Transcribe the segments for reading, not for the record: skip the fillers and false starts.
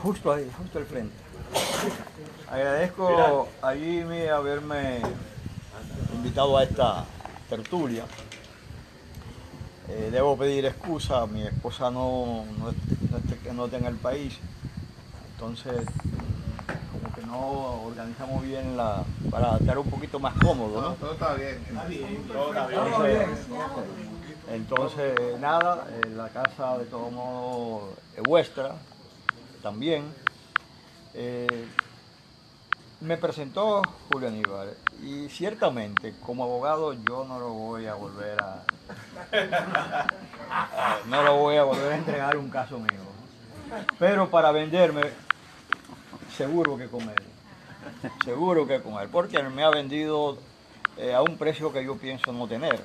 justo ahí, justo al frente. Agradezco a Jimmy haberme invitado a esta tertulia. Debo pedir excusa, mi esposa no está en el país, entonces como que no organizamos bien para estar un poquito más cómodo, ¿no? Todo está bien. Todo está bien. Entonces nada, la casa de todos modos es vuestra también. Me presentó Julio Aníbal y ciertamente como abogado yo no lo voy a volver a entregar un caso mío, pero para venderme seguro que con él, porque él me ha vendido a un precio que yo pienso no tener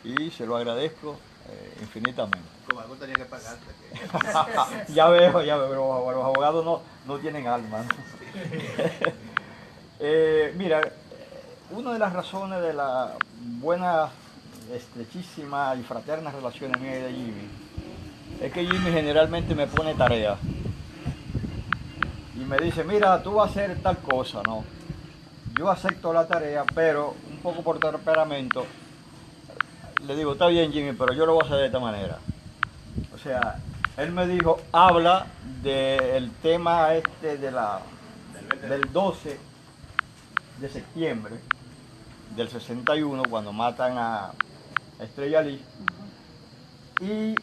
y se lo agradezco infinitamente. Como algo tenía que pagarte. Ya veo, pero los abogados no tienen alma, ¿no? Mira, una de las razones de la buena, estrechísima y fraterna relaciones mía y de Jimmy es que Jimmy generalmente me pone tareas y me dice, mira, tú vas a hacer tal cosa, ¿no? Yo acepto la tarea, pero un poco por temperamento le digo, está bien Jimmy, pero yo lo voy a hacer de esta manera. O sea, él me dijo, habla del tema del 12 de septiembre del 61, cuando matan a Estrella Lee. Y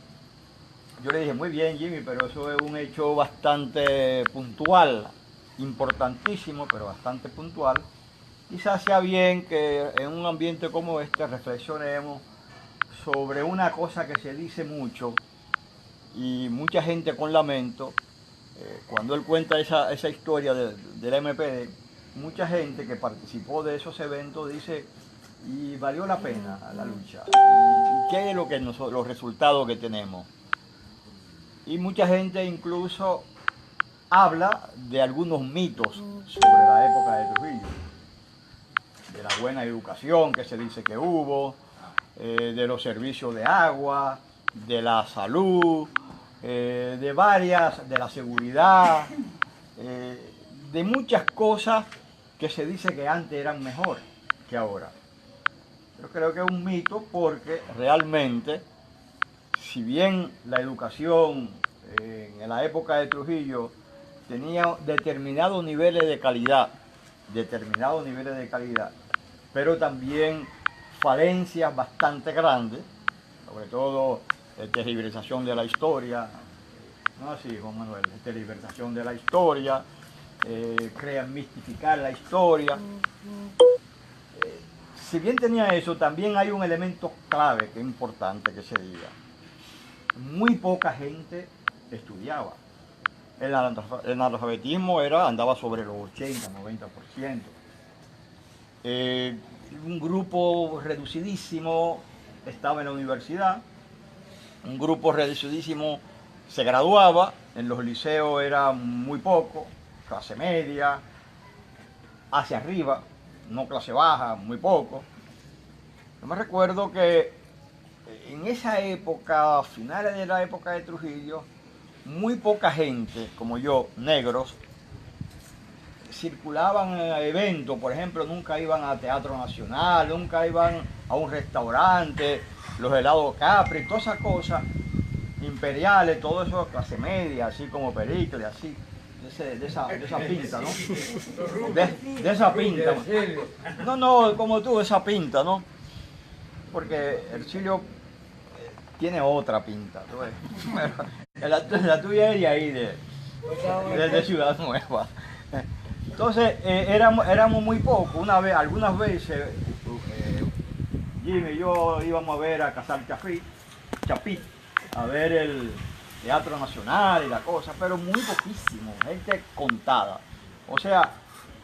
yo le dije, muy bien Jimmy, pero eso es un hecho bastante puntual, importantísimo, pero bastante puntual. Quizás sea bien que en un ambiente como este reflexionemos sobre una cosa que se dice mucho y mucha gente con lamento. Cuando él cuenta esa historia del MPD, mucha gente que participó de esos eventos dice, y valió la pena la lucha, y qué es los resultados que tenemos. Y mucha gente incluso habla de algunos mitos sobre la época de Trujillo, de la buena educación que se dice que hubo, de los servicios de agua, de la salud, de la seguridad, de muchas cosas que se dice que antes eran mejor que ahora. Yo creo que es un mito porque realmente, si bien la educación en la época de Trujillo tenía determinados niveles de calidad, pero también falencias bastante grandes, sobre todo tergiversación de la historia, ¿no? Así, Juan Manuel, tergiversación de la historia, crean mistificar la historia. Si bien tenía eso, también hay un elemento clave que es importante que se diga. Muy poca gente estudiaba. El analfabetismo andaba sobre los 80-90%. Un grupo reducidísimo estaba en la universidad, un grupo reducidísimo se graduaba, en los liceos era muy poco, clase media, hacia arriba, no clase baja, muy poco. Yo me recuerdo que en esa época, a finales de la época de Trujillo, muy poca gente, como yo, negros, circulaban en eventos, por ejemplo, nunca iban a Teatro Nacional, nunca iban a un restaurante, los helados Capri, todas esas cosas, imperiales, todo eso de clase media, así como Pericles, así, de esa pinta, ¿no? De esa pinta. No, como tú, esa pinta, ¿no? Porque Ercilio tiene otra pinta, ¿tú ves? La tuya es de ahí, de Ciudad Nueva. Entonces, éramos muy pocos. Algunas veces, Jimmy y yo íbamos a ver a Casal Chapit, a ver el Teatro Nacional y la cosa, pero muy poquísimo, gente contada. O sea,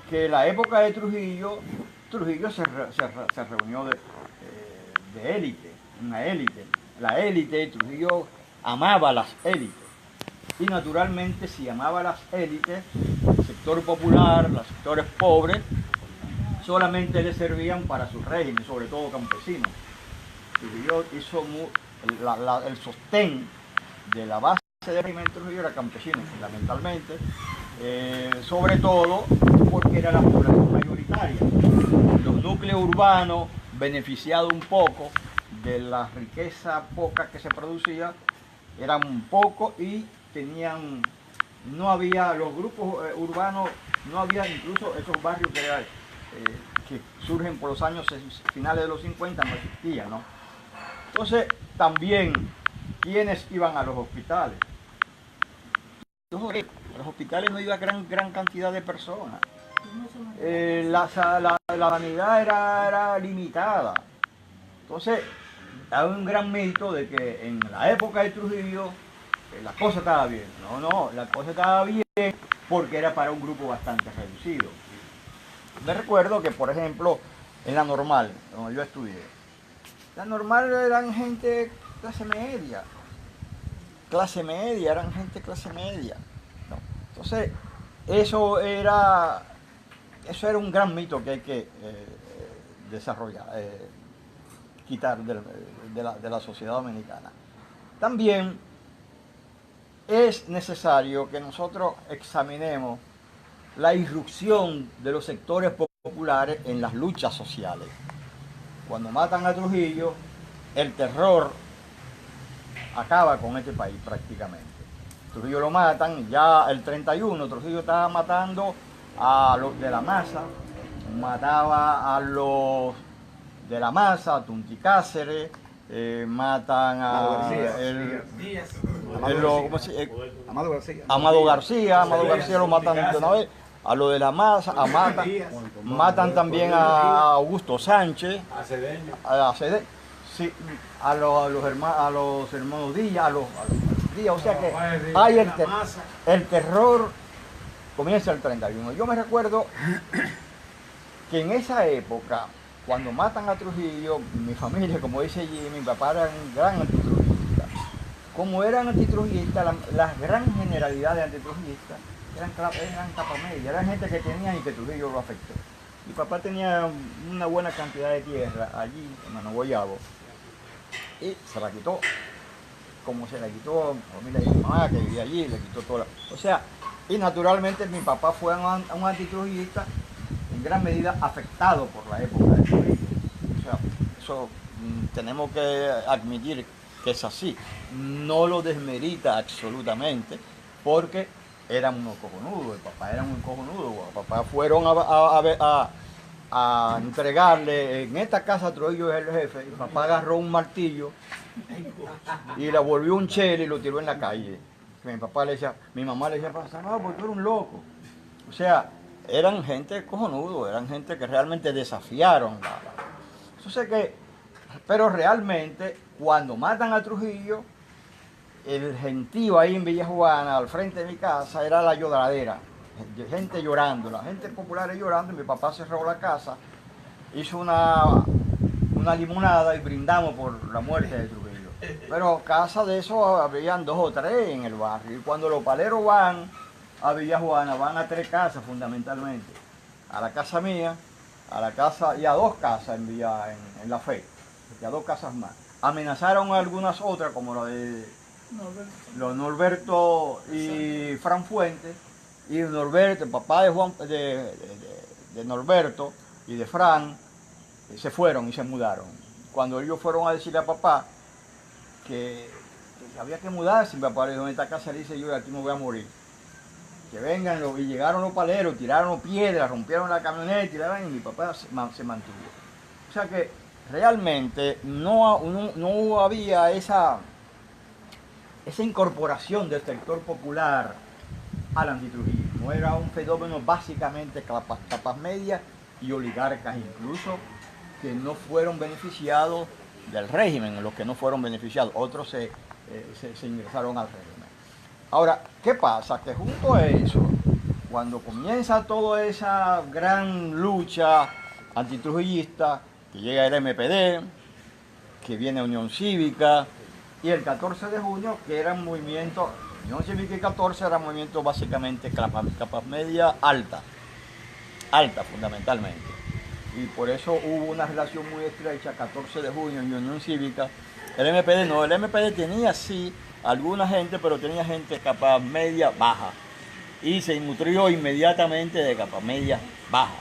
que la época de Trujillo se reunió de élite, una élite. La élite, Trujillo amaba a las élites. Y naturalmente, si amaba a las élites, el sector popular, los sectores pobres, solamente le servían para su régimen, sobre todo campesinos. Trujillo hizo el sostén de la base del régimen de Trujillo era campesino, fundamentalmente, sobre todo porque era la población mayoritaria. Los núcleos urbanos, beneficiados un poco de la riqueza poca que se producía, eran pocos y tenían, no había los grupos urbanos, no había incluso esos barrios que surgen por los años finales de los 50, no existían, ¿no? Entonces, también, ¿quiénes iban a los hospitales? A los hospitales no iba gran cantidad de personas. La sanidad era limitada. Entonces, hay un gran mito de que en la época de Trujillo la cosa estaba bien. No, la cosa estaba bien porque era para un grupo bastante reducido. Me recuerdo que, por ejemplo, en la normal, donde yo estudié, la normal eran gente clase media, eran gente clase media, ¿no? Entonces, eso era un gran mito que hay que desarrollar, quitar de la sociedad dominicana. También es necesario que nosotros examinemos la irrupción de los sectores populares en las luchas sociales. Cuando matan a Trujillo, el terror acaba con este país prácticamente. Trujillo lo matan, ya el 31, Trujillo estaba matando a los de la masa, mataba a los de la masa, a Tunti Cáceres, matan a Amado García lo matan de una vez, a lo de la masa, matan también a Augusto Sánchez, sí, a los hermanos Díaz, a los Díaz, o sea que hay el terror comienza el 31. Yo me recuerdo que en esa época, cuando matan a Trujillo, mi familia, como dice Jimmy, mi papá era un gran antitrujillista. Como eran antitrujillistas, la gran generalidad de antitrujillistas eran capa media, eran gente que tenían y que Trujillo lo afectó. Mi papá tenía una buena cantidad de tierra allí, en Manoguayabo, y se la quitó. Como se la quitó a mi familia de mi mamá, que vivía allí, le quitó toda la... O sea, y naturalmente mi papá fue un antitrujillista en gran medida afectado por la época de Trujillo. O sea, eso tenemos que admitir que es así. No lo desmerita absolutamente, porque eran unos cojonudos, el papá era muy cojonudo. El papá fueron a entregarle, en esta casa Trujillo es el jefe, el papá agarró un martillo y le volvió un chele y lo tiró en la calle. Mi mamá le decía, no, porque tú eres un loco. O sea, eran gente cojonudo, eran gente que realmente desafiaron. Pero realmente, cuando matan a Trujillo, el gentío ahí en Villa Juana, al frente de mi casa, era la lloradera. Gente llorando, la gente popular llorando, y mi papá cerró la casa, hizo una limonada y brindamos por la muerte de Trujillo. Pero casa de eso habían 2 o 3 en el barrio, y cuando los paleros van a Villa Juana, van a 3 casas fundamentalmente, a la casa mía, a la casa y a 2 casas en La Fe, y a 2 casas más. Amenazaron a algunas otras, como la de los Norberto y Fran Fuentes, y Norberto, el papá de Norberto y de Fran, se fueron y se mudaron. Cuando ellos fueron a decirle a papá que había que mudarse, mi papá le dijo, en esta casa le dice yo, aquí me voy a morir. Que vengan, y llegaron los paleros, tiraron piedras, rompieron la camioneta, y mi papá se mantuvo. O sea que realmente no había esa incorporación del sector popular al antitrujillismo. Era un fenómeno básicamente capas medias y oligarcas incluso, que no fueron beneficiados del régimen, los que no fueron beneficiados, otros se ingresaron al régimen. Ahora, ¿qué pasa? Que junto a eso, cuando comienza toda esa gran lucha antitrujillista, que llega el MPD, que viene Unión Cívica, y el 14 de junio, que era un movimiento, Unión Cívica y 14 era un movimiento básicamente capas media alta fundamentalmente. Y por eso hubo una relación muy estrecha, 14 de junio y Unión Cívica. El MPD no, el MPD tenía sí alguna gente, pero tenía gente de capa media baja. Y se nutrió inmediatamente de capa media baja.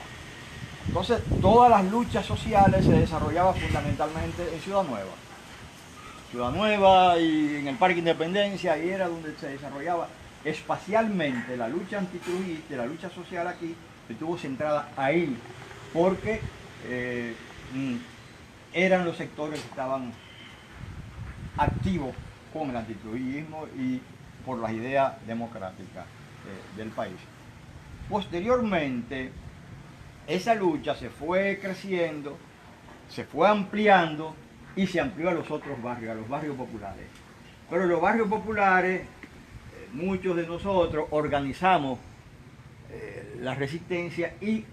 Entonces, todas las luchas sociales se desarrollaban fundamentalmente en Ciudad Nueva. Ciudad Nueva y en el Parque Independencia, ahí era donde se desarrollaba espacialmente la lucha antitrujista, la lucha social aquí, estuvo centrada ahí, porque eran los sectores que estaban activos con el antitrujismo y por las ideas democráticas del país. Posteriormente, esa lucha se fue creciendo, se fue ampliando y se amplió a los otros barrios, a los barrios populares. Pero los barrios populares, muchos de nosotros organizamos la resistencia y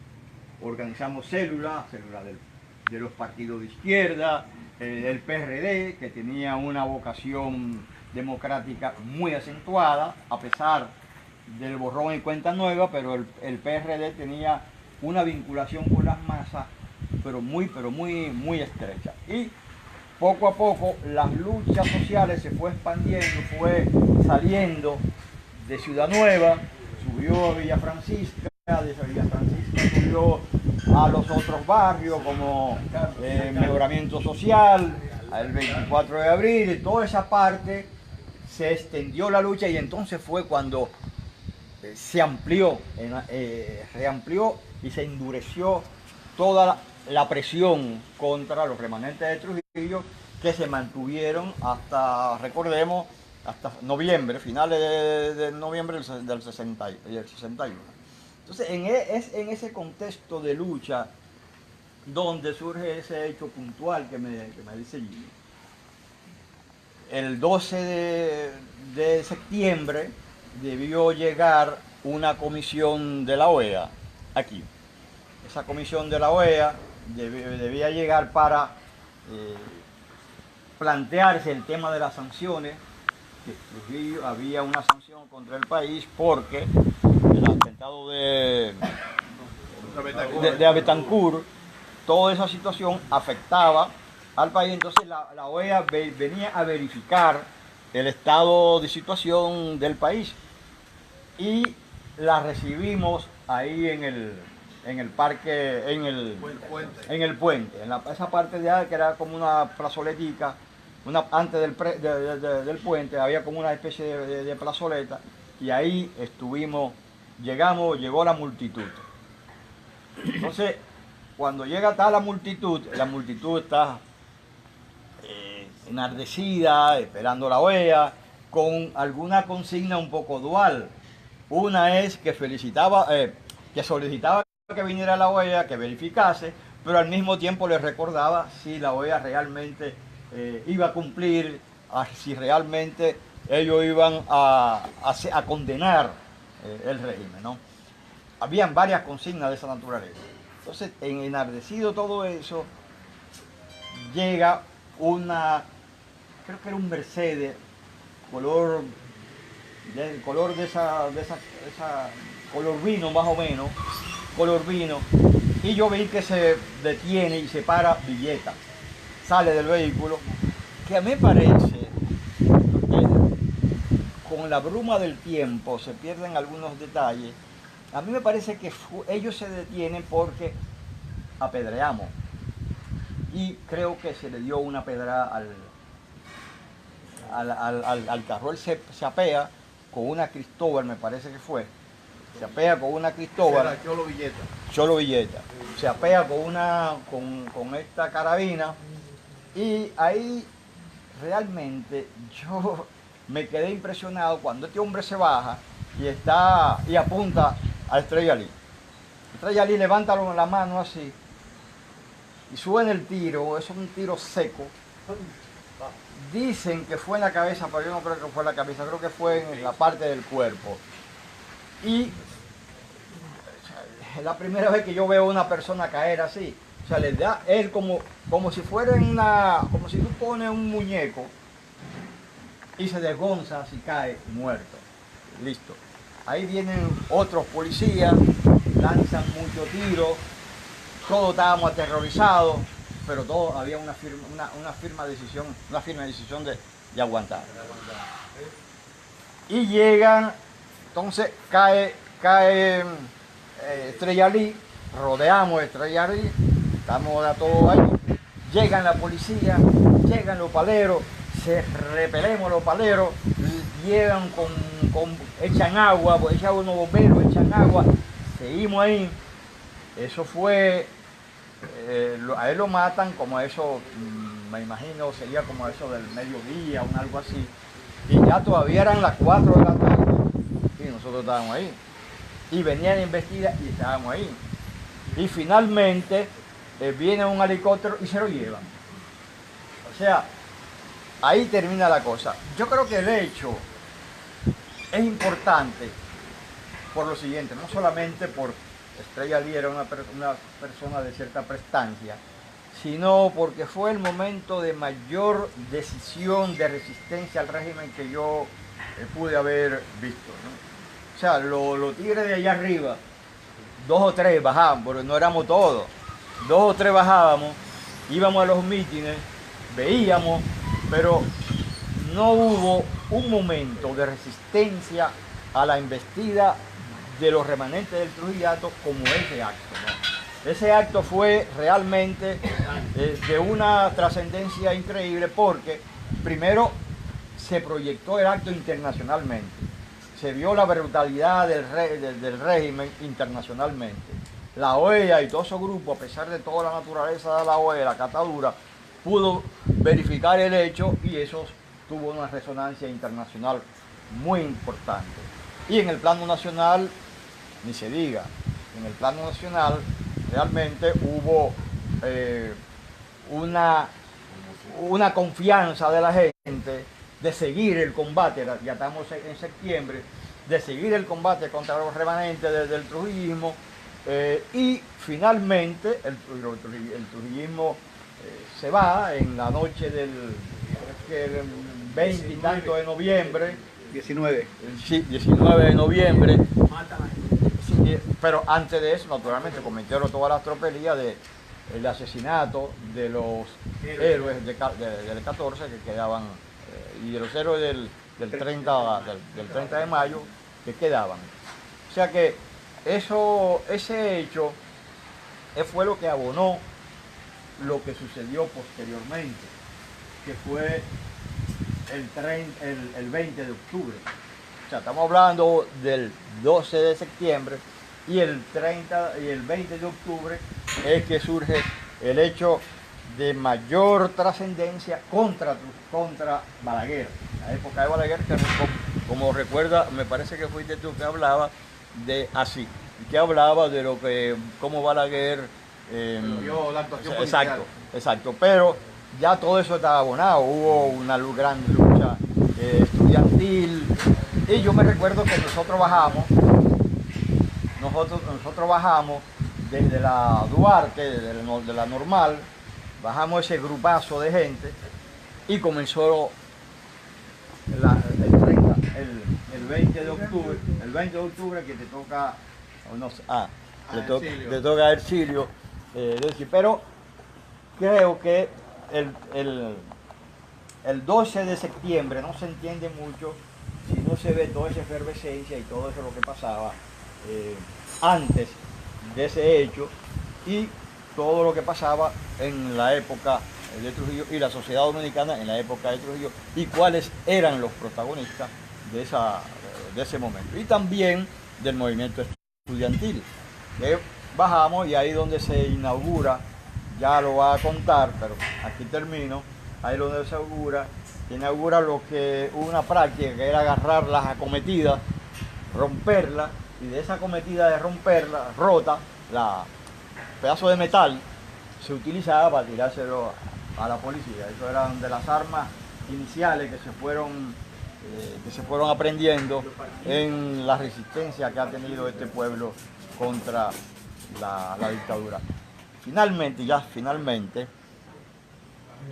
organizamos células de los partidos de izquierda, el PRD, que tenía una vocación democrática muy acentuada, a pesar del borrón y cuenta nueva, pero el PRD tenía una vinculación con las masas, pero muy estrecha. Y poco a poco las luchas sociales se fue expandiendo, fue saliendo de Ciudad Nueva, subió a Villa Francisca, de Villa Francisca subió a los otros barrios como Mejoramiento Social, el 24 de abril, y toda esa parte se extendió la lucha y entonces fue cuando se amplió, reamplió y se endureció toda la presión contra los remanentes de Trujillo que se mantuvieron hasta, recordemos, hasta noviembre, finales de noviembre del 61. Entonces, es en ese contexto de lucha donde surge ese hecho puntual que me dice Jimmy. El 12 de septiembre debió llegar una comisión de la OEA aquí. Esa comisión de la OEA debía llegar para plantearse el tema de las sanciones. Que había una sanción contra el país porque el atentado de Betancourt, toda esa situación afectaba al país. Entonces la OEA venía a verificar el estado de situación del país y la recibimos ahí en el parque, en el puente, esa parte de ahí que era como una plazoletica, antes del puente había como una especie de plazoleta y ahí llegó la multitud. Entonces, cuando llega la multitud está enardecida, esperando la OEA, con alguna consigna un poco dual. Una es que solicitaba que viniera la OEA, que verificase, pero al mismo tiempo le recordaba si la OEA realmente iba a cumplir, si realmente ellos iban a condenar el régimen, ¿no? Habían varias consignas de esa naturaleza. Entonces, enardecido todo eso, llega creo que era un Mercedes, color color vino más o menos, color vino, y yo vi que se detiene y se para Villeta, sale del vehículo, que a mí me parece, con la bruma del tiempo se pierden algunos detalles, a mí me parece que ellos se detienen porque apedreamos, y creo que se le dio una pedrada al carro. Él se apea con una Cristóbal, me parece que fue. Se apea con una Cristóbal. Era Cholo Villeta. Cholo Villeta. Se apea con esta carabina. Y ahí realmente yo me quedé impresionado cuando este hombre se baja y apunta a Estrella Lee. Estrella Lee levanta la mano así y suena el tiro, es un tiro seco. Dicen que fue en la cabeza, pero yo no creo que fue en la cabeza, creo que fue en la parte del cuerpo. Y es la primera vez que yo veo a una persona caer así. O sea, le da él como si fuera como si tú pones un muñeco y se desgonza así, cae muerto. Listo. Ahí vienen otros policías, lanzan muchos tiros, todos estábamos aterrorizados, pero todo había una firme decisión de aguantar. Y llegan, entonces cae Estrella Lee, rodeamos Estrella Lee, estamos a todos ahí, llegan la policía, llegan los paleros, se repelemos los paleros, llegan echan agua, pues echan unos bomberos, echan agua, seguimos ahí. Eso fue, a él lo matan como eso, me imagino sería como eso del mediodía o algo así, y ya todavía eran las 4 de la tarde y nosotros estábamos ahí, y venían a investigar y estábamos ahí, y finalmente viene un helicóptero y se lo llevan. O sea, ahí termina la cosa. Yo creo que el hecho es importante por lo siguiente, no solamente por Estrella Lee era una persona de cierta prestancia, sino porque fue el momento de mayor decisión de resistencia al régimen que yo pude haber visto, ¿no? O sea, los tigres de allá arriba, 2 o 3 bajaban, porque no éramos todos, 2 o 3 bajábamos, íbamos a los mítines, veíamos, pero no hubo un momento de resistencia a la embestida de los remanentes del Trujillato como ese acto, ¿no? Ese acto fue realmente de una trascendencia increíble porque primero se proyectó el acto internacionalmente, se vio la brutalidad del régimen internacionalmente. La OEA y todos esos grupos, a pesar de toda la naturaleza de la OEA, la catadura, pudo verificar el hecho y eso tuvo una resonancia internacional muy importante. Y en el plano nacional, ni se diga, en el plano nacional realmente hubo una confianza de la gente de seguir el combate, ya estamos en septiembre, de seguir el combate contra los remanentes del trujillismo y finalmente el trujillismo se va en la noche del 20 y tanto de noviembre. 19. Sí, 19 de noviembre. Sí, pero antes de eso, naturalmente, cometieron todas las tropelías del asesinato de los héroes del 14 que quedaban, y de los héroes del 30 de mayo que quedaban. O sea que ese hecho fue lo que abonó lo que sucedió posteriormente, que fue el 20 de octubre. O sea, estamos hablando del 12 de septiembre y el 20 de octubre es que surge el hecho de mayor trascendencia contra Balaguer. La época de Balaguer, que como recuerda, me parece que fuiste tú que hablaba de así, que hablaba de lo que, como Balaguer vio la actuación policial. Exacto, pero ya todo eso estaba abonado, hubo una gran lucha estudiantil, y yo me recuerdo que nosotros bajamos desde la Duarte, de la Normal, bajamos ese grupazo de gente y comenzó el 20 de octubre, que te toca, no sé, te toca a Ercilio, pero creo que el 12 de septiembre no se entiende mucho si no se ve toda esa efervescencia y todo eso lo que pasaba antes de ese hecho y todo lo que pasaba en la época de Trujillo y la sociedad dominicana en la época de Trujillo y cuáles eran los protagonistas de ese momento. Y también del movimiento estudiantil. Bajamos y ahí donde se inaugura, ya lo va a contar, pero aquí termino, ahí donde se inaugura lo que una práctica que era agarrar las acometidas, romperlas, y de esa acometida de romperla, rota, pedazo de metal, se utilizaba para tirárselo a la policía. Eso eran de las armas iniciales que se fueron aprendiendo en la resistencia que ha tenido este pueblo contra la dictadura. Finalmente,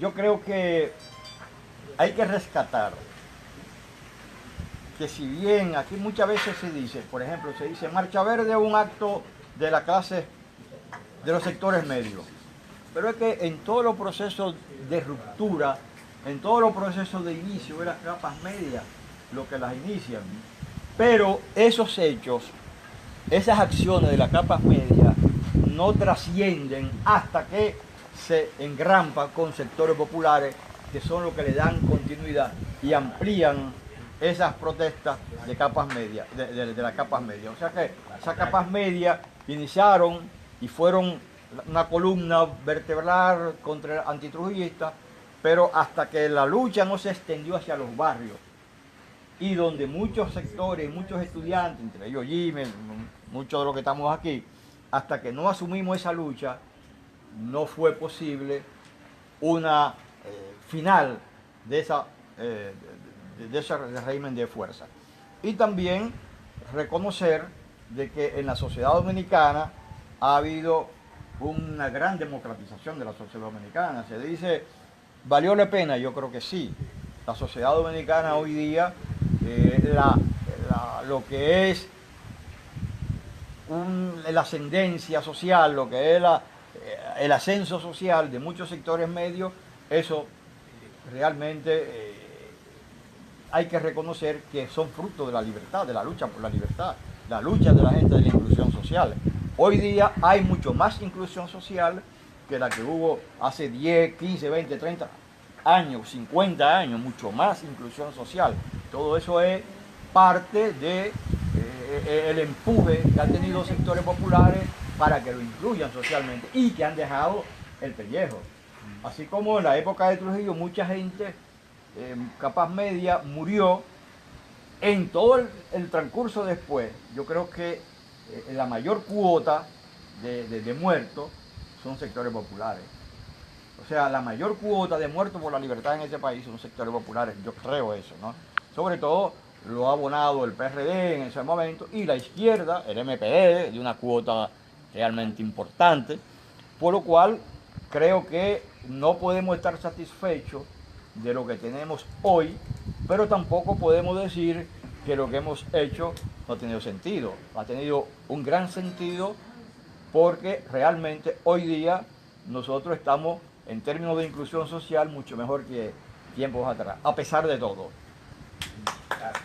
yo creo que hay que rescatar que si bien aquí muchas veces se dice, por ejemplo, se dice Marcha Verde es un acto de la clase, de los sectores medios, pero es que en todos los procesos de ruptura en todos los procesos de inicio de las capas medias, lo que las inician. Pero esos hechos, esas acciones de las capas medias, no trascienden hasta que se engrampan con sectores populares que son los que le dan continuidad y amplían esas protestas de capas medias, de las capas medias. O sea que esas capas medias iniciaron y fueron una columna vertebral contra el antitrujillista, pero hasta que la lucha no se extendió hacia los barrios y donde muchos sectores, muchos estudiantes, entre ellos Jimmy, muchos de los que estamos aquí, hasta que no asumimos esa lucha, no fue posible una final de ese régimen de fuerza. Y también reconocer de que en la sociedad dominicana ha habido una gran democratización de la sociedad dominicana. Se dice, ¿valió la pena? Yo creo que sí. La sociedad dominicana hoy día, lo que es la ascendencia social, lo que es el ascenso social de muchos sectores medios, eso realmente hay que reconocer que son fruto de la libertad, de la lucha por la libertad, la lucha de la gente de la inclusión social. Hoy día hay mucho más inclusión social que la que hubo hace 10, 15, 20, 30 años, 50 años, mucho más inclusión social. Todo eso es parte de el empuje que han tenido sectores populares para que lo incluyan socialmente y que han dejado el pellejo. Así como en la época de Trujillo mucha gente capas media murió, en todo el transcurso después, yo creo que la mayor cuota de muertos son sectores populares. O sea, la mayor cuota de muertos por la libertad en ese país son sectores populares, yo creo eso, ¿no? Sobre todo lo ha abonado el PRD en ese momento y la izquierda, el MPD, de una cuota realmente importante, por lo cual creo que no podemos estar satisfechos de lo que tenemos hoy, pero tampoco podemos decir que lo que hemos hecho no ha tenido sentido. Ha tenido un gran sentido porque realmente hoy día nosotros estamos en términos de inclusión social mucho mejor que tiempos atrás, a pesar de todo. Claro.